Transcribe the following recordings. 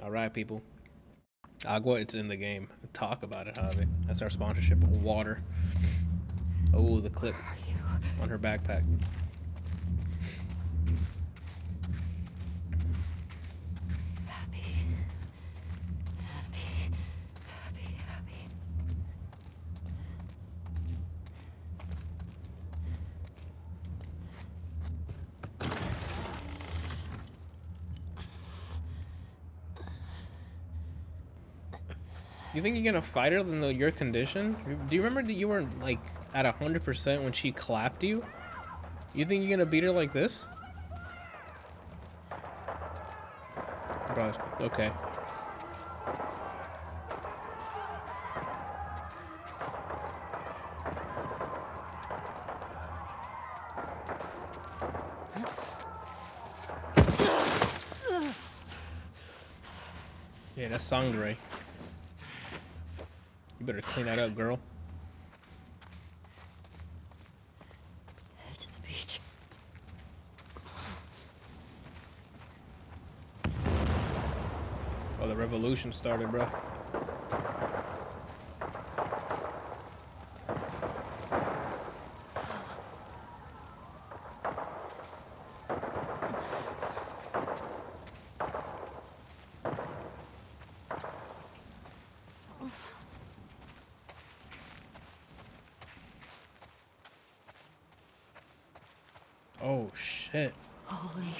All right, people. Agua, it's in the game. Talk about it, Javi. That's our sponsorship. Water. Oh, the clip on her backpack. You think you're gonna fight her in your condition? Do you remember that you were like at 100% when she clapped you? You think you're gonna beat her like this? Bro, okay. Yeah, that's Sangre. You better clean that up, girl. Head to the beach. Oh, the revolution started, bro. Oh, shit. Holy.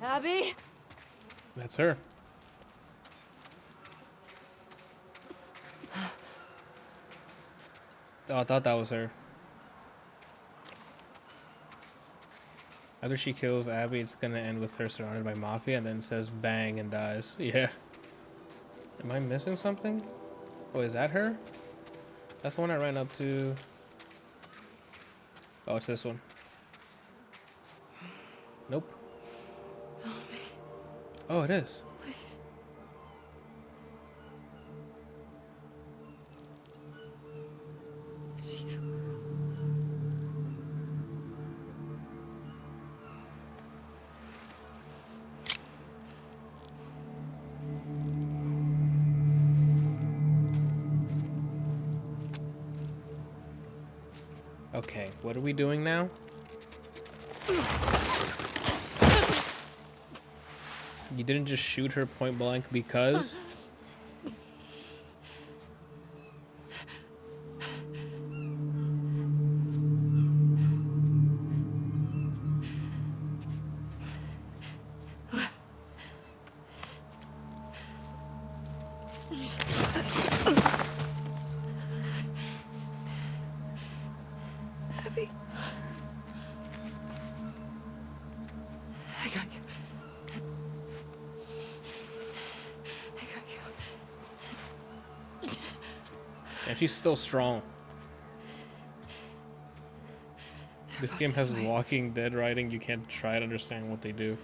Abby? That's her. Oh, I thought that was her. After she kills Abby, it's gonna end with her surrounded by mafia and then says bang and dies. Yeah. Am I missing something? Oh, is that her? That's the one I ran up to. Oh, it's this one. Nope. Help me, Oh, it is. please. It's you. Okay, what are we doing now? You didn't just shoot her point blank because? Abby. I got you. I got you. And she's still strong. This game has Way. Walking Dead writing. You can't try to understand what they do.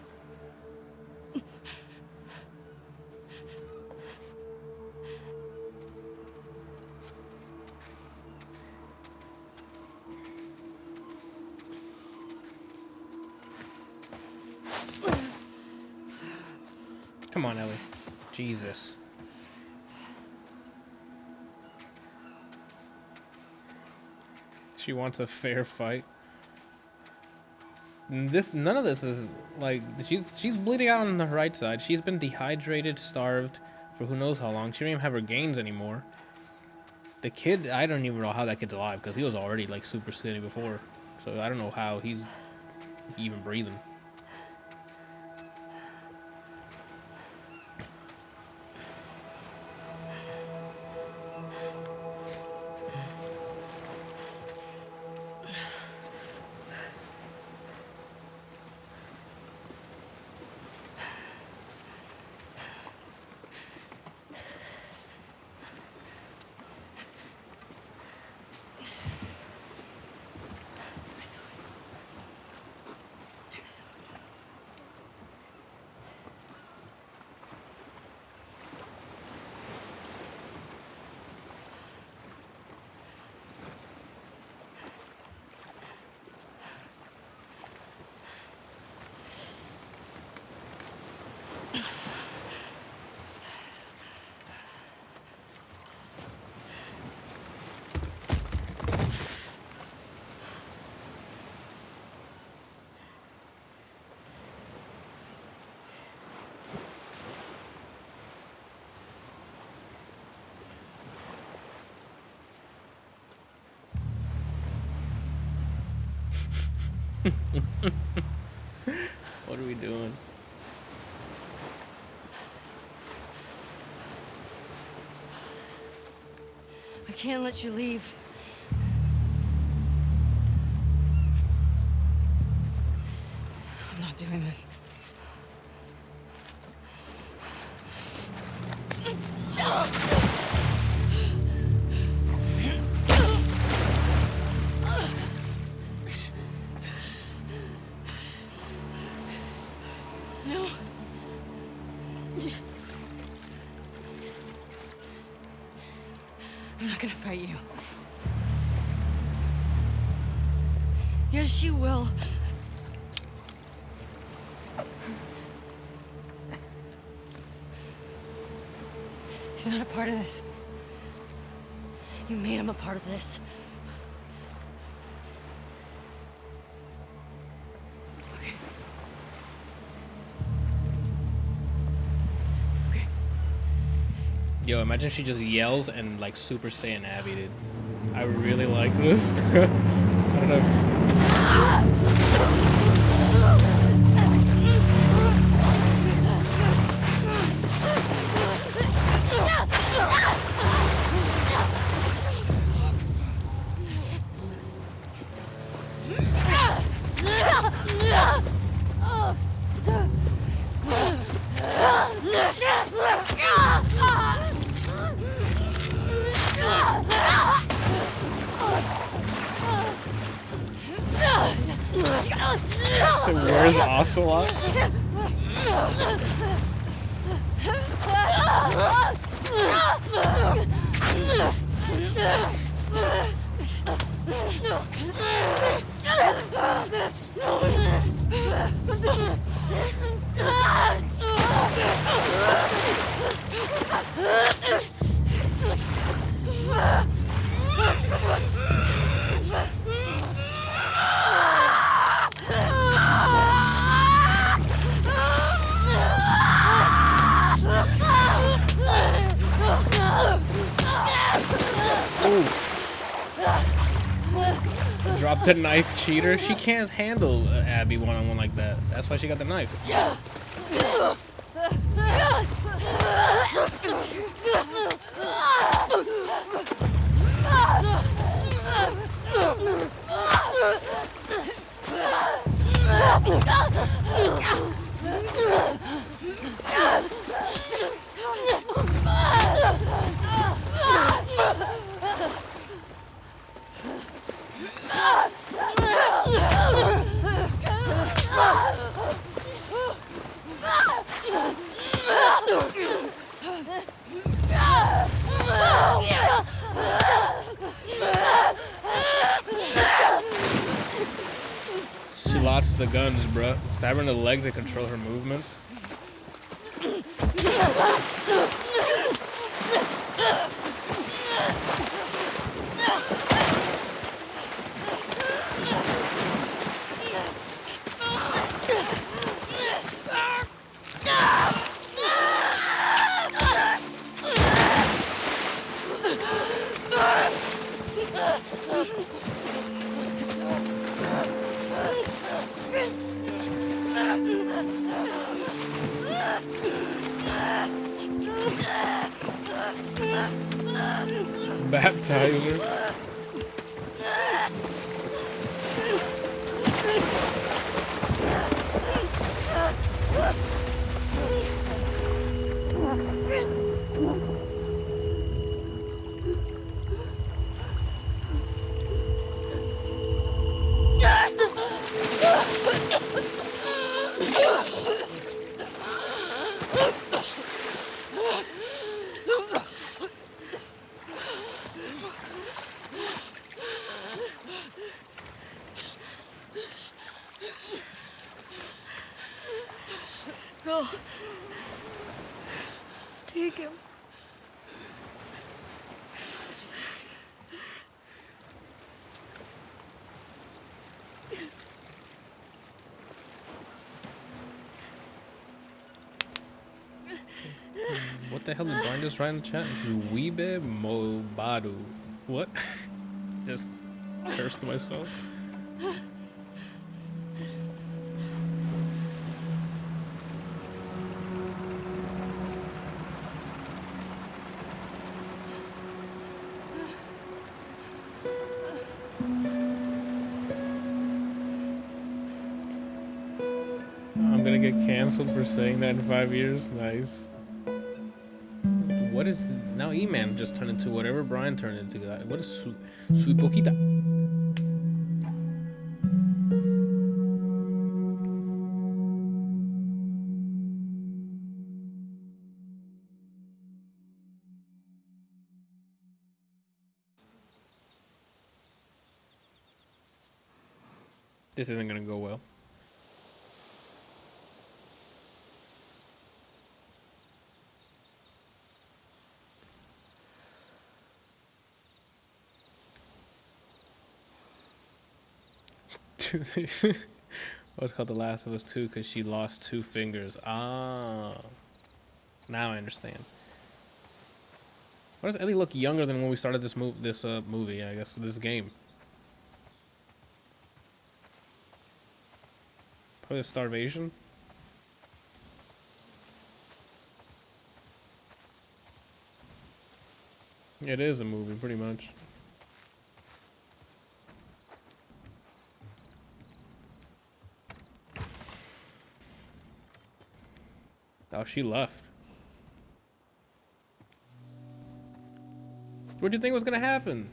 Come on, Ellie. Jesus. She wants a fair fight. None of this is like she's bleeding out on the right side. She's been dehydrated, starved for who knows how long. She don't even have her gains anymore. The kid, I don't even know how that kid's alive because he was already like super skinny before. So I don't know how he's even breathing. What are we doing? I can't let you leave. I'm not doing this. No. I'm not gonna fight you. Yes, you will. He's not a part of this. You made him a part of this. Okay. Okay. Yo, imagine she just yells and like Super Saiyan Abby did. I really like this. I don't know. So where's Ocelot? Drop the knife, cheater. She can't handle Abby one-on-one like that. That's why she got the knife. She lost the guns, bruh. Stab her in the leg to control her movement. Baptizer. Go. Just take him. What the hell did Brian just write in the chat? Juibe Mobadu. What? Just cursed myself. I'm gonna get canceled for saying that in 5 years. Nice. What is now? E-Man just turned into whatever Brian turned into. What is sweet poquita? This isn't gonna go well. Oh, it's called The Last of Us 2 because she lost 2 fingers. Ah, now I understand. Why does Ellie look younger than when we started this movie? I guess this game. Probably starvation. It is a movie, pretty much. Oh, she left. What'd you think was gonna happen?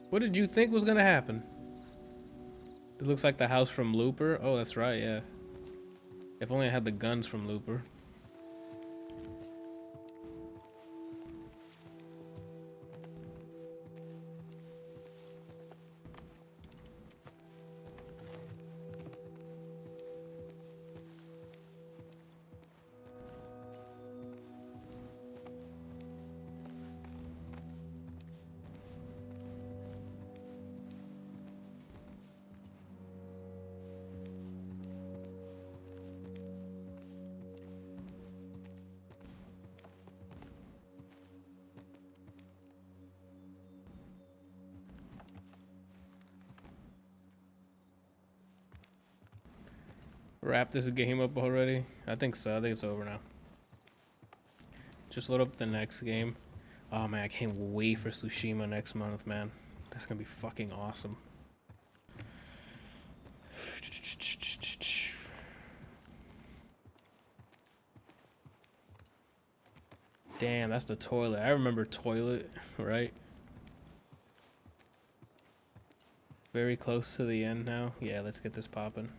What did you think was gonna happen? It looks like the house from Looper. Oh, that's right, yeah. If only I had the guns from Looper. Wrap this game up already? I think so. I think it's over now. Just load up the next game. Oh man, I can't wait for Tsushima next month, man. That's gonna be fucking awesome. Damn, that's the toilet. I remember toilet, right? Very close to the end now. Yeah, let's get this popping.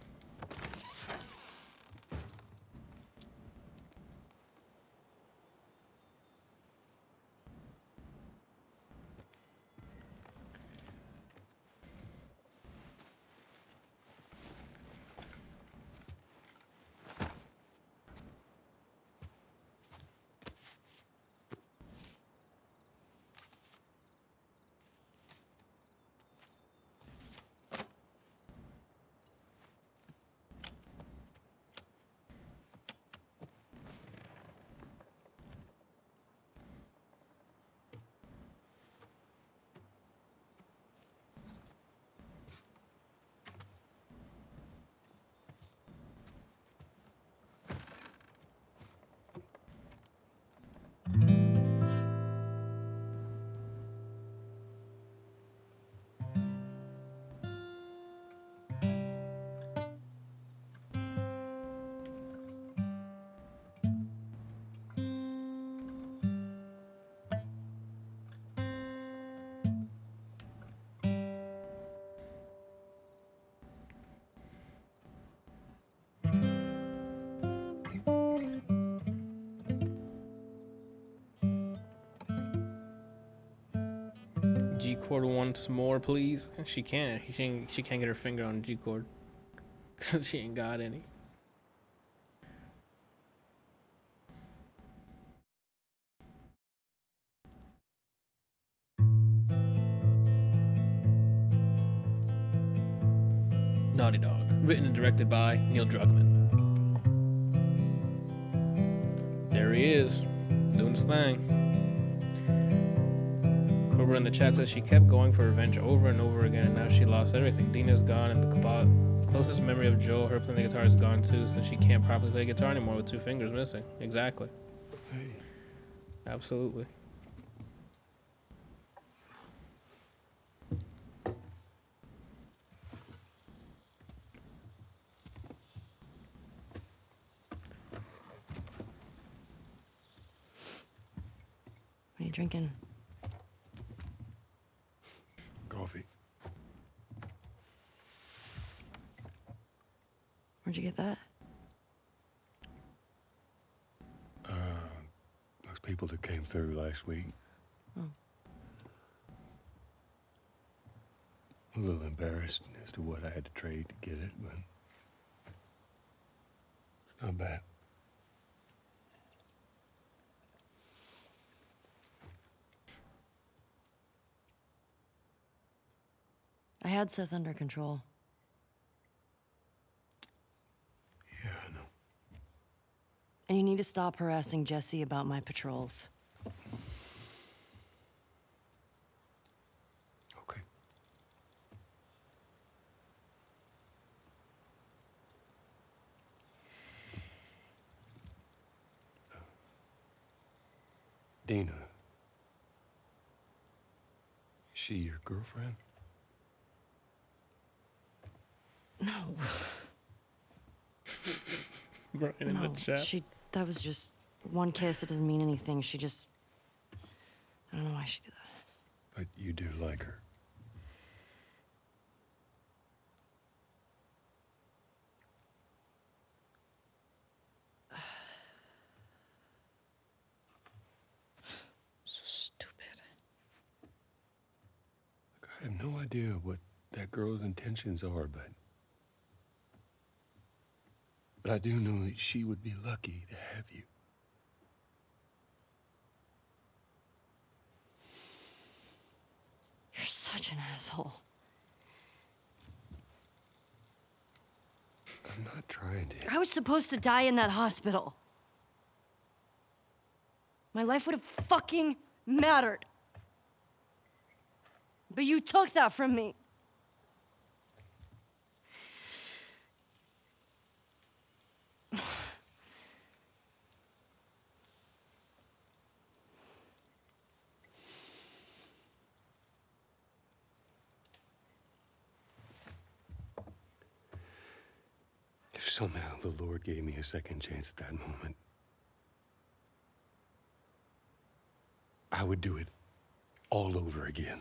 G chord once more, please. She can't. She can't get her finger on G chord. She ain't got any. Naughty Dog. Written and directed by Neil Druckmann. There he is, doing his thing. Cobra in the chat says she kept going for revenge over and over again, and now she lost everything. Dina's gone, and the closest memory of Joel, her playing the guitar, is gone too, since she can't properly play guitar anymore with 2 fingers missing. Exactly. Hey. Absolutely. you drinking? Coffee. Where'd you get that? Those people that came through last week. Oh. A little embarrassed as to what I had to trade to get it, but it's not bad. I had Seth under control. Yeah, I know. And you need to stop harassing Jesse about my patrols. Okay. Dina. Is she your girlfriend? No. Right in No, the chat. that was just one kiss. It doesn't mean anything. I don't know why she did that. But you do like her. So stupid. Look, I have no idea what that girl's intentions are, but I do know that she would be lucky to have you. You're such an asshole. I'm not trying to. I was supposed to die in that hospital. My life would have fucking mattered. But you took that from me. If somehow the Lord gave me a second chance at that moment, I would do it all over again.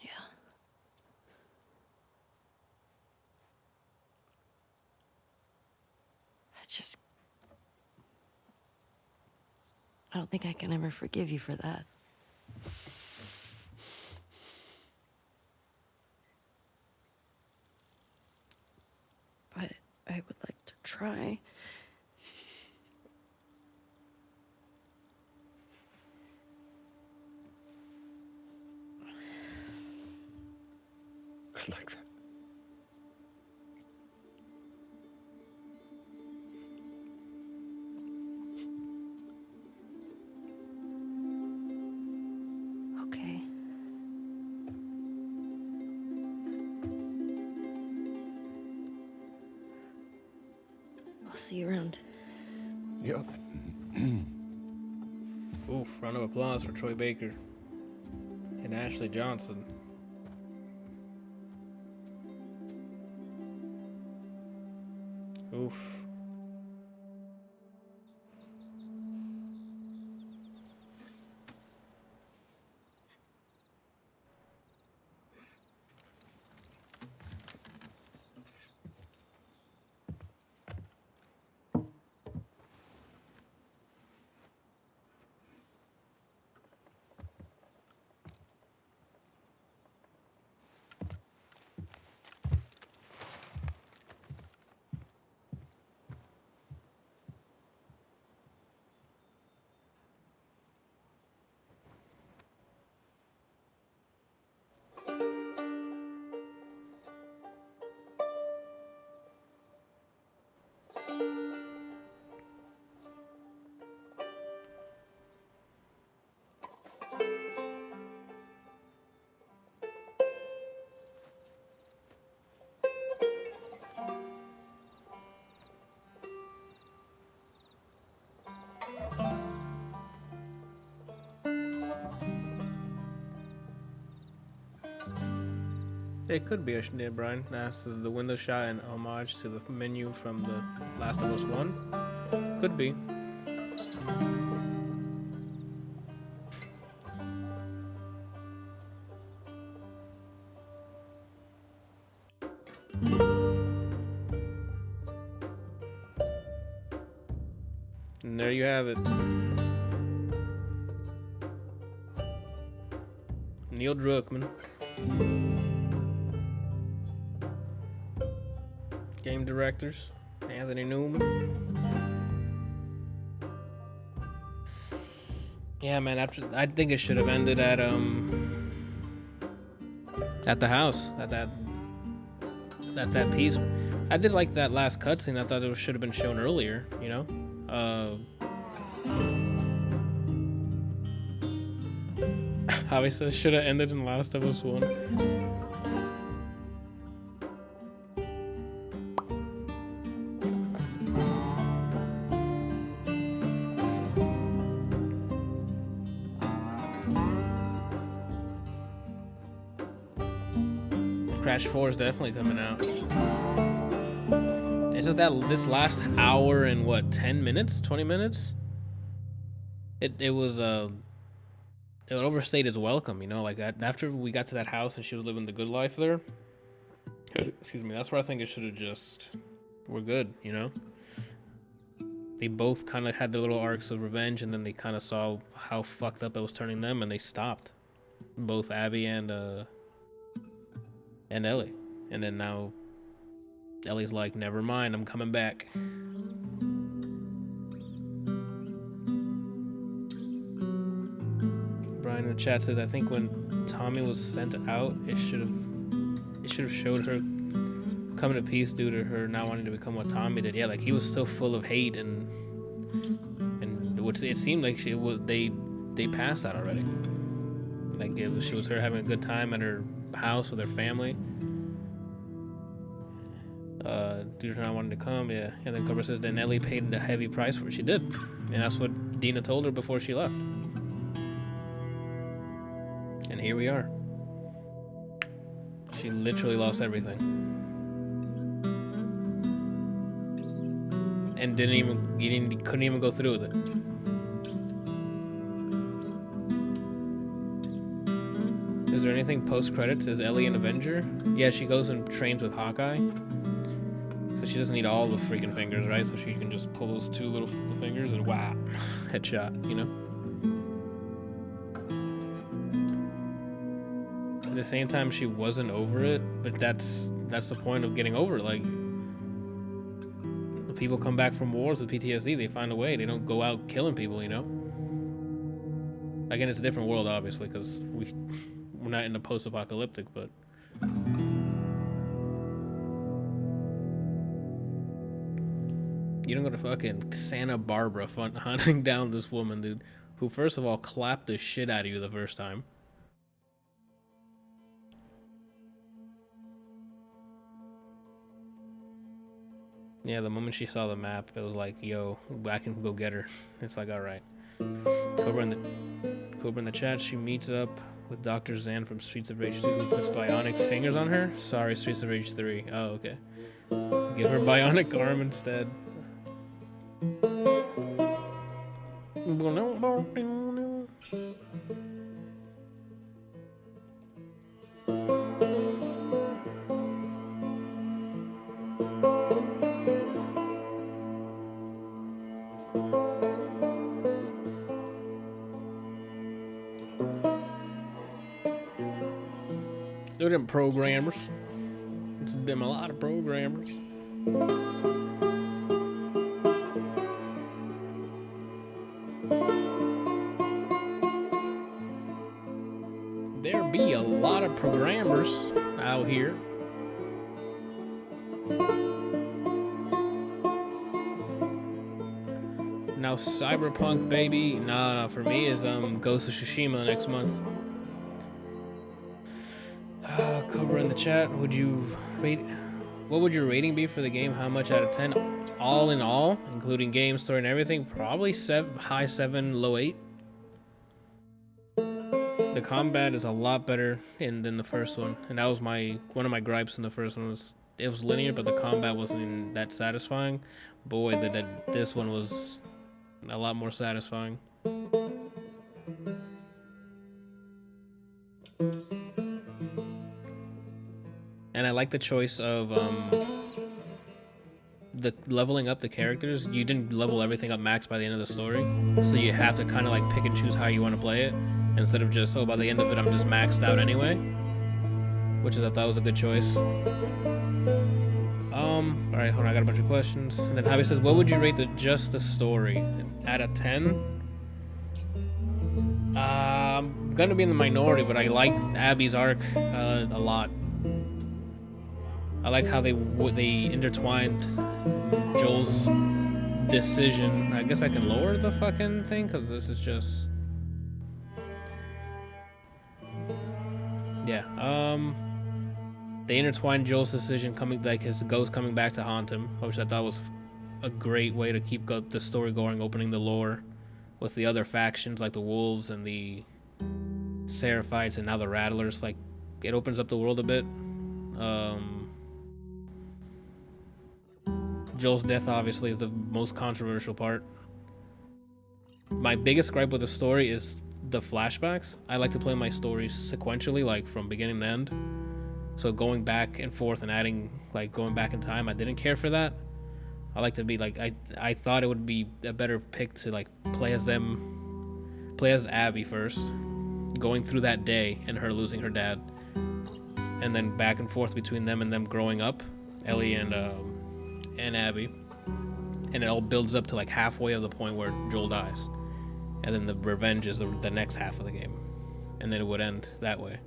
Yeah. I don't think I can ever forgive you for that. But I would like to try. I'd like that. Okay. I'll see you around. Yep. Oof, round of applause for Troy Baker and Ashley Johnson. Oof. It could be a yeah, Brian. This is the window shot and homage to the menu from The Last of Us 1. Could be. And there you have it. Neil Druckmann. Game directors, Anthony Newman. Yeah, man. I think it should have ended at the house, at that piece. I did like that last cutscene. I thought it should have been shown earlier. You know. Obviously, it should have ended in Last of Us 1. Crash 4 is definitely coming out. It's just that this last hour and what, 10 minutes, 20 minutes? It was it overstayed its welcome, you know. Like after we got to that house and she was living the good life there. Excuse me. That's where I think it should have just. We're good, you know. They both kind of had their little arcs of revenge, and then they kind of saw how fucked up it was turning them, and they stopped. Both Abby and Ellie. And then now Ellie's like, never mind, I'm coming back. Brian in the chat says, I think when Tommy was sent out, it should have showed her coming to peace due to her not wanting to become what Tommy did. Yeah, like he was still full of hate and it seemed like they passed that already. Like she was her having a good time at her house with her family. Due to not wanting to come, yeah. And then Cobra says, then Ellie paid the heavy price for it. She did. And that's what Dina told her before she left. And here we are. She literally lost everything. And couldn't even go through with it. Is there anything post-credits? Is Ellie an Avenger? Yeah, she goes and trains with Hawkeye. So she doesn't need all the freaking fingers, right? So she can just pull those two little fingers and wow, headshot, you know? At the same time, she wasn't over it, but that's the point of getting over it. Like, people come back from wars with PTSD, they find a way. They don't go out killing people, you know? Again, it's a different world, obviously, because we're not in the post-apocalyptic, but... You don't go to fucking Santa Barbara hunting down this woman, dude, who first of all clapped the shit out of you the first time. Yeah, the moment she saw the map, it was like, yo, I can go get her. It's like, alright. Cobra in the chat, she meets up with Dr. Zan from Streets of Rage 2, who puts bionic fingers on her. Sorry, Streets of Rage 3. Oh, okay. Give her bionic arm instead. Look at them programmers. It's them a lot of programmers. There be a lot of programmers out here. Now Cyberpunk, baby. Nah, for me is Ghost of Tsushima next month. Cobra in the chat, what would your rating be for the game? How much out of 10? All in all, including game, story, and everything, probably high 7, low 8. The combat is a lot better than the first one, and that was one of my gripes in the first one was it was linear, but the combat wasn't that satisfying. Boy, this one was a lot more satisfying. And I like the choice of the leveling up the characters. You didn't level everything up max by the end of the story, so you have to kind of like pick and choose how you want to play it instead of just, oh, by the end of it I'm just maxed out anyway, which I thought was a good choice. All right, hold on, I got a bunch of questions. And then Javi says, what would you rate just the story out of 10? I'm gonna be in the minority, but I like Abby's arc a lot. I like how they intertwined Joel's decision. I guess I can lower the fucking thing because this is just, yeah. They intertwined Joel's decision his ghost coming back to haunt him, which I thought was a great way to keep the story going, opening the lore with the other factions like the Wolves and the Seraphites and now the Rattlers. Like, it opens up the world a bit. Joel's death obviously is the most controversial part. My biggest gripe with the story is the flashbacks. I like to play my stories sequentially, like from beginning to end. So going back and forth and adding, like going back in time, I didn't care for that. I like to be like, I thought it would be a better pick to like play as Abby first, going through that day and her losing her dad, and then back and forth between them and them growing up, Ellie and Abby, and it all builds up to like halfway of the point where Joel dies, and then the revenge is the next half of the game, and then it would end that way.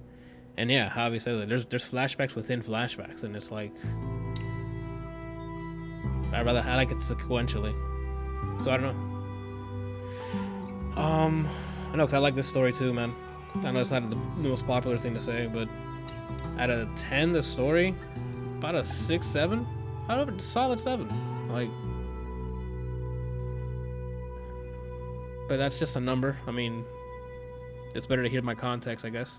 And yeah, Javi says that there's flashbacks within flashbacks, and it's like I like it sequentially. So I don't know. I know, because I like this story too, man. I know it's not the most popular thing to say, but out of 10, the story, about a 6, 7. I don't know, solid 7. Like, but that's just a number. I mean, it's better to hear my context, I guess.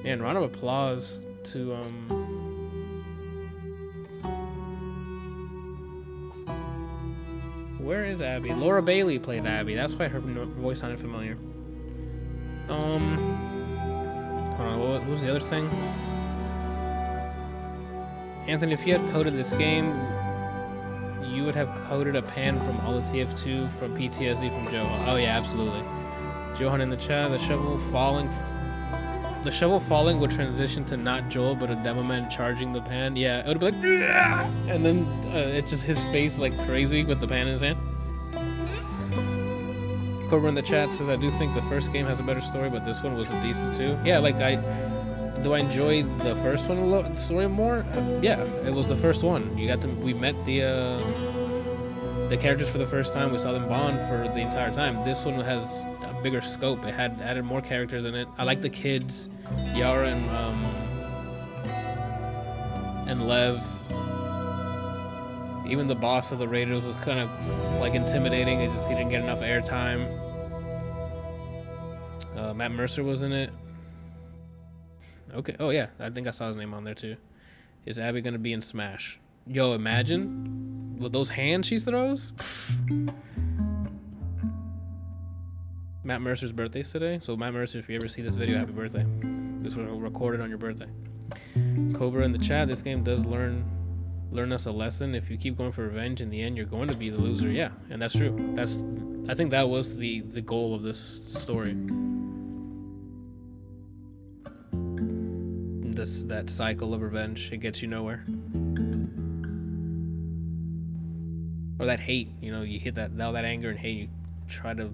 Yeah, and round of applause to where is Abby? Laura Bailey played Abby. That's why her voice sounded familiar. Hold on, what was the other thing? Anthony, if you had coded this game, you would have coded a pan from all the TF2 from PTSD from Joe. Oh yeah, absolutely. Johan in the chat, the shovel falling would transition to not Joel, but a demo man charging the pan. Yeah, it would be like, yeah! And then it's just his face like crazy with the pan in his hand. Cobra in the chat says, I do think the first game has a better story, but this one was a decent too. Yeah, like do I enjoy the first one story more? Yeah, it was the first one. We met the characters for the first time. We saw them bond for the entire time. This one has a bigger scope. It had added more characters in it. I like the kids, Yara and Lev. Even the boss of the Raiders was kind of like intimidating. He didn't get enough airtime. Matt Mercer was in it. Okay. Oh yeah, I think I saw his name on there too. Is Abby gonna be in Smash? Yo, imagine with those hands she throws. Matt Mercer's birthday's today, so Matt Mercer, if you ever see this video, happy birthday. This was recorded on your birthday. Cobra in the chat, this game does learn us a lesson. If you keep going for revenge, in the end you're going to be the loser. Yeah, and that's true. I think that was the goal of this story. That cycle of revenge, it gets you nowhere. Or that hate, you hit all that anger and hate, you try to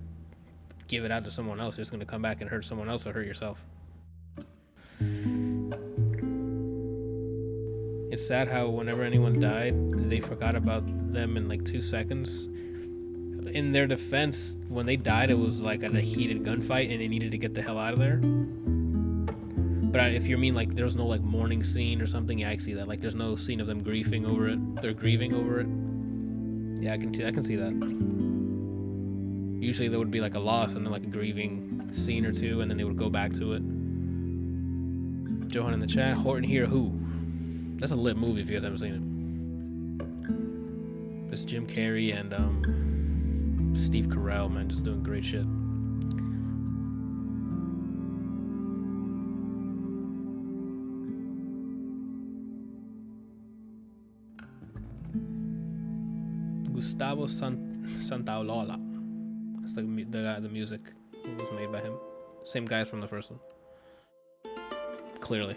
give it out to someone else, it's going to come back and hurt someone else or hurt yourself. It's sad how whenever anyone died, they forgot about them in like 2 seconds. In their defense, when they died, it was like at a heated gunfight and they needed to get the hell out of there. But if you mean like there's no like mourning scene or something, yeah, I can see that. Like there's no scene of them grieving over it. They're grieving over it. Yeah, I can see that. Usually there would be like a loss and then like a grieving scene or two, and then they would go back to it. Johan in the chat. Horton Hear Who? That's a lit movie if you guys haven't seen it. It's Jim Carrey and Steve Carell, man, just doing great shit. Gustavo Santaolalla. That's the guy, the music was made by him. Same guy from the first one. Clearly.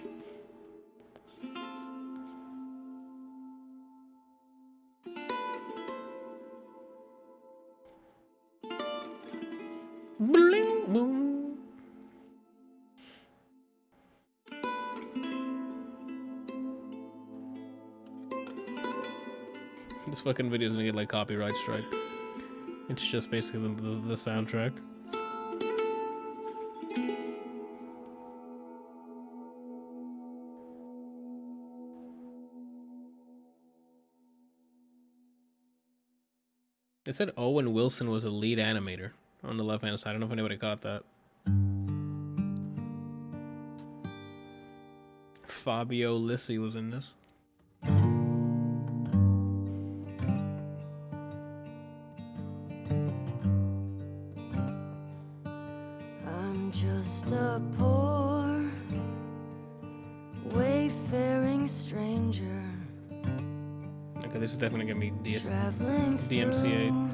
Bling, boom. This fucking video is gonna get like copyright strike. It's just basically the soundtrack. It said Owen Wilson was a lead animator on the left hand side. I don't know if anybody caught that. Fabio Lissi was in this. I'm just a poor, wayfaring stranger. Okay, this is definitely gonna be Traveling DMCA.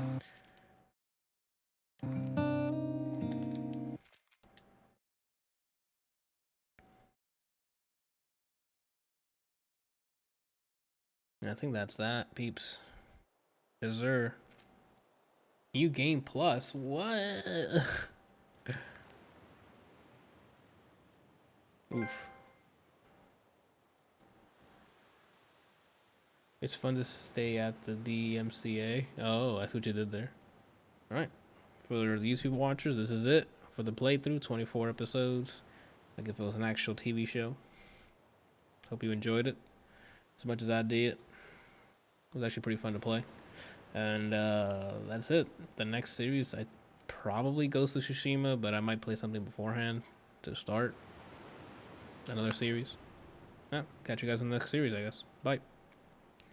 through I think that's that, peeps. Is there new game plus? What? Oof. It's fun to stay at the DMCA. Oh, I see what you did there. Alright. For the YouTube watchers, this is it for the playthrough. 24 episodes. Like if it was an actual TV show. Hope you enjoyed it as much as I did. It was actually pretty fun to play. And that's it. The next series, I probably Ghost of Tsushima, but I might play something beforehand to start another series. Yeah, catch you guys in the next series, I guess. Bye.